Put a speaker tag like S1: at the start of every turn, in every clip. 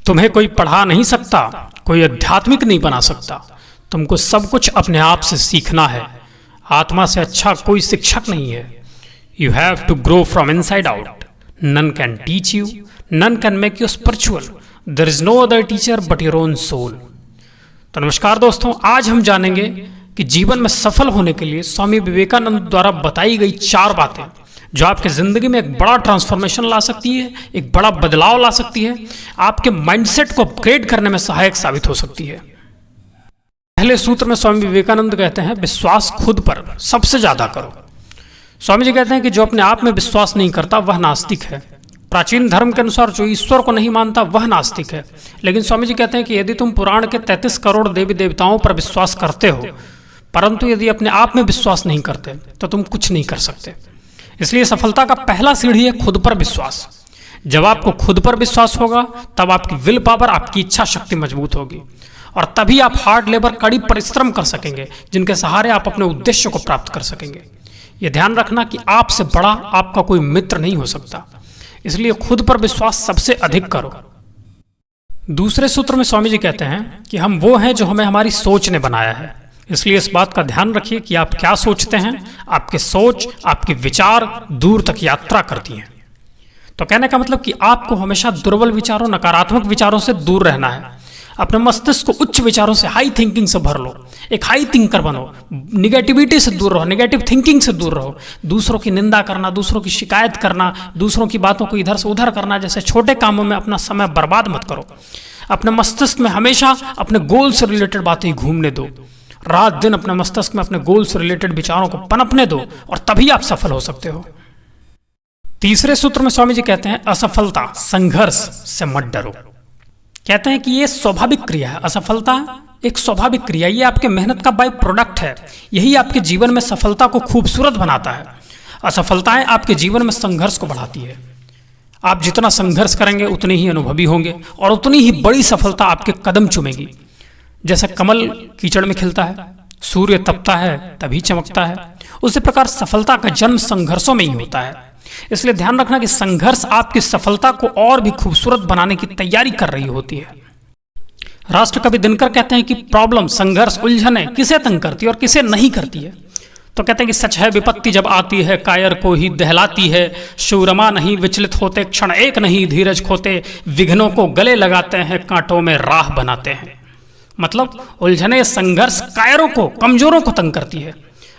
S1: तुम्हें कोई पढ़ा नहीं सकता, कोई आध्यात्मिक नहीं बना सकता। तुमको सब कुछ अपने आप से सीखना है। आत्मा से अच्छा कोई शिक्षक नहीं है। You have to grow from inside out. None can teach you, none can make you spiritual. There is no other teacher but your own soul. तो नमस्कार दोस्तों, आज हम जानेंगे कि जीवन में सफल होने के लिए स्वामी विवेकानंद द्वारा बताई गई 4 बातें जो आपके जिंदगी में एक बड़ा ट्रांसफॉर्मेशन ला सकती है, एक बड़ा बदलाव ला सकती है, आपके माइंडसेट को अपग्रेड करने में सहायक साबित हो सकती है। पहले सूत्र में स्वामी विवेकानंद कहते हैं, विश्वास खुद पर सबसे ज्यादा करो। स्वामी जी कहते हैं कि जो अपने आप में विश्वास नहीं करता वह नास्तिक है। प्राचीन धर्म के अनुसार जो ईश्वर को नहीं मानता वह नास्तिक है। लेकिन स्वामी जी कहते हैं कि यदि तुम पुराण के 33 करोड़ देवी देवताओं पर विश्वास करते हो, परंतु यदि अपने आप में विश्वास नहीं करते तो तुम कुछ नहीं कर सकते। इसलिए सफलता का पहला सीढ़ी है खुद पर विश्वास। जब आपको खुद पर विश्वास होगा तब आपकी विल पावर, आपकी इच्छा शक्ति मजबूत होगी और तभी आप हार्ड लेबर, कड़ी परिश्रम कर सकेंगे, जिनके सहारे आप अपने उद्देश्य को प्राप्त कर सकेंगे। यह ध्यान रखना कि आपसे बड़ा आपका कोई मित्र नहीं हो सकता। इसलिए खुद पर विश्वास सबसे अधिक करो। दूसरे सूत्र में स्वामी जी कहते हैं कि हम वो हैं जो हमें हमारी सोच ने बनाया है। इसलिए इस बात का ध्यान रखिए कि आप क्या सोचते हैं। आपके सोच, आपके विचार दूर तक यात्रा करती हैं। तो कहने का मतलब कि आपको हमेशा दुर्बल विचारों, नकारात्मक विचारों से दूर रहना है। अपने मस्तिष्क को उच्च विचारों से, हाई थिंकिंग से भर लो। एक हाई थिंकर बनो। निगेटिविटी से दूर रहो, नेगेटिव थिंकिंग से दूर रहो। दूसरों की निंदा करना, दूसरों की शिकायत करना, दूसरों की बातों को इधर से उधर करना जैसे छोटे कामों में अपना समय बर्बाद मत करो। अपने मस्तिष्क में हमेशा अपने गोल से रिलेटेड बातें ही घूमने दो। रात दिन अपने मस्तिष्क में अपने गोल से रिलेटेड विचारों को पनपने दो और तभी आप सफल हो सकते हो। तीसरे सूत्र में स्वामी जी कहते हैं, असफलता, संघर्ष से मत डरो। कहते हैं कि ये स्वाभाविक क्रिया है। असफलता एक स्वाभाविक क्रिया, ये आपके मेहनत का बाय प्रोडक्ट है। यही आपके जीवन में सफलता को खूबसूरत बनाता है। असफलताएं आपके जीवन में संघर्ष को बढ़ाती है। आप जितना संघर्ष करेंगे उतने ही अनुभवी होंगे और उतनी ही बड़ी सफलता आपके कदम चूमेगी। जैसे कमल कीचड़ में खिलता है, सूर्य तपता है तभी चमकता है, उसी प्रकार सफलता का जन्म संघर्षों में ही होता है। इसलिए ध्यान रखना कि संघर्ष आपकी सफलता को और भी खूबसूरत बनाने की तैयारी कर रही होती है। राष्ट्रकवि दिनकर कहते हैं कि प्रॉब्लम, संघर्ष, उलझने किसे तंग करती है और किसे नहीं करती है। तो कहते हैं कि सच है विपत्ति जब आती है कायर को ही दहलाती है। शूरमा नहीं विचलित होते, क्षण एक नहीं धीरज खोते। विघ्नों को गले लगाते हैं, कांटों में राह बनाते हैं। मतलब उलझने, संघर्ष कायरों को, कमजोरों को तंग करती है।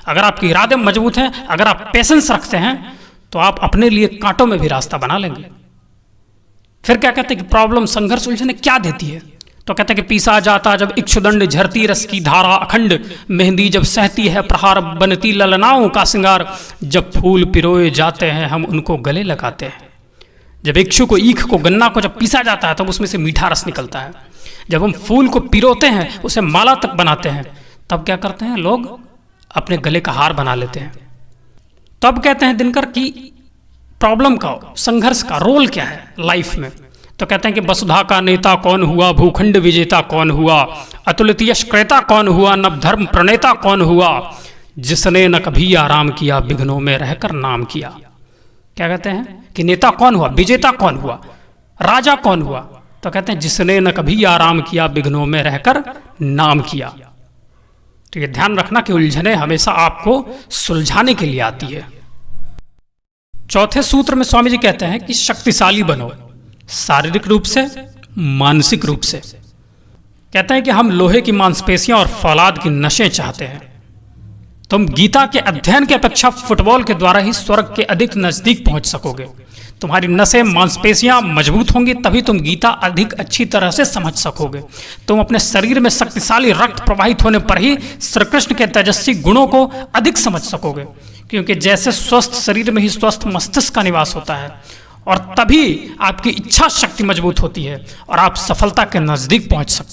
S1: अगर आपके इरादे मजबूत हैं, अगर आप पेशेंस रखते हैं, तो आप अपने लिए कांटों में भी रास्ता बना लेंगे। फिर क्या कहते हैं कि प्रॉब्लम, संघर्ष, उलझने क्या देती है। तो कहते हैं कि पीसा जाता जब इक्षुदंड, झरती रस की धारा अखंड। मेहंदी जब सहती है प्रहार, बनती ललनाओं का सिंगार। जब फूल पिरोए जाते हैं हम उनको गले लगाते हैं। जब इक्षु को, ईख को, गन्ना को जब पीसा जाता है तब उसमें से मीठा रस निकलता है। जब हम फूल को पिरोते हैं, उसे माला तक बनाते हैं, तब क्या करते हैं लोग अपने गले का हार बना लेते हैं। तब कहते हैं दिनकर कि प्रॉब्लम का, संघर्ष का रोल क्या है लाइफ में। तो कहते हैं कि वसुधा का नेता कौन हुआ, भूखंड विजेता कौन हुआ, अतुलित यश क्रेता कौन हुआ, नवधर्म प्रणेता कौन हुआ, जिसने न कभी आराम किया विघ्नों में रहकर नाम किया। क्या कहते हैं कि नेता कौन हुआ, विजेता कौन हुआ, राजा कौन हुआ। तो कहते हैं जिसने न कभी आराम किया विघ्नों में रहकर नाम किया। तो ये ध्यान रखना कि उलझने हमेशा आपको सुलझाने के लिए आती है। चौथे सूत्र में स्वामी जी कहते हैं कि शक्तिशाली बनो, शारीरिक रूप से, मानसिक रूप से। कहते हैं कि हम लोहे की मांसपेशियां और फौलाद की नसें चाहते हैं। तुम गीता के अध्ययन की अपेक्षा फुटबॉल के द्वारा ही स्वर्ग के अधिक नजदीक पहुंच सकोगे। तुम्हारी नसें, मांसपेशियां मजबूत होंगी तभी तुम गीता अधिक अच्छी तरह से समझ सकोगे। तुम अपने शरीर में शक्तिशाली रक्त प्रवाहित होने पर ही श्री कृष्ण के तेजस्वी गुणों को अधिक समझ सकोगे। क्योंकि जैसे स्वस्थ शरीर में ही स्वस्थ मस्तिष्क का निवास होता है और तभी आपकी इच्छा शक्ति मजबूत होती है और आप सफलता के नजदीक पहुंच सकते हैं।